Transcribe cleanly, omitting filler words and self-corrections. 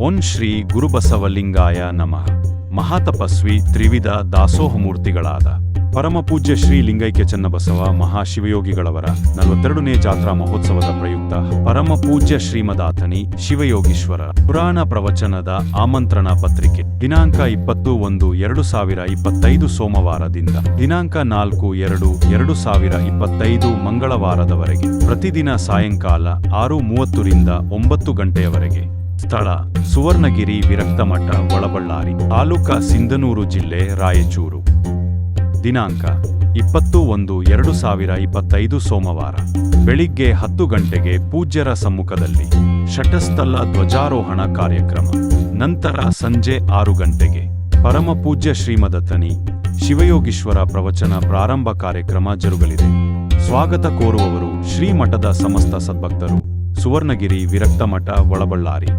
ಓಂ ಶ್ರೀ ಗುರುಬಸವಲಿಂಗಾಯ ನಮಃ. ಮಹಾತಪಸ್ವಿ ತ್ರಿವಿಧ ದಾಸೋಹಮೂರ್ತಿಗಳಾದ ಪರಮಪೂಜ್ಯ ಶ್ರೀ ಲಿಂಗೈಕ್ಯ ಚನ್ನಬಸವ ಮಹಾಶಿವಯೋಗಿಗಳವರ 42ನೇ ಜಾತ್ರಾ ಮಹೋತ್ಸವದ ಪ್ರಯುಕ್ತ ಪರಮಪೂಜ್ಯ ಶ್ರೀಮದಾತನಿ ಶಿವಯೋಗೀಶ್ವರ ಪುರಾಣ ಪ್ರವಚನದ ಆಮಂತ್ರಣ ಪತ್ರಿಕೆ ದಿನಾಂಕ 20/1/2025 ಸೋಮವಾರದಿಂದ ದಿನಾಂಕ 4/2/2025 ಮಂಗಳವಾರದವರೆಗೆ ಪ್ರತಿದಿನ ಸಾಯಂಕಾಲ 6:30 ರಿಂದ 9 ಗಂಟೆಯವರೆಗೆ. ಸ್ಥಳ ಸುವರ್ಣಗಿರಿ ವಿರಕ್ತಮಠ, ಒಳಬಳ್ಳಾರಿ ತಾಲೂಕಾ, ಸಿಂಧನೂರು ಜಿಲ್ಲೆ, ರಾಯಚೂರು. ದಿನಾಂಕ 20/1/2025 ಸೋಮವಾರ ಬೆಳಿಗ್ಗೆ 10 ಗಂಟೆಗೆ ಪೂಜ್ಯರ ಸಮ್ಮುಖದಲ್ಲಿ ಷಟಸ್ಥಲ ಧ್ವಜಾರೋಹಣ ಕಾರ್ಯಕ್ರಮ. ನಂತರ ಸಂಜೆ 6 ಗಂಟೆಗೆ ಪರಮಪೂಜ್ಯ ಶ್ರೀಮದಾತನಿ ಶಿವಯೋಗೀಶ್ವರ ಪ್ರವಚನ ಪ್ರಾರಂಭ ಕಾರ್ಯಕ್ರಮ ಜರುಗಲಿದೆ. ಸ್ವಾಗತ ಕೋರುವವರು ಶ್ರೀಮಠದ ಸಮಸ್ತ ಸದ್ಭಕ್ತರು, ಸುವರ್ಣಗಿರಿ ವಿರಕ್ತಮಠ, ಒಳಬಳ್ಳಾರಿ.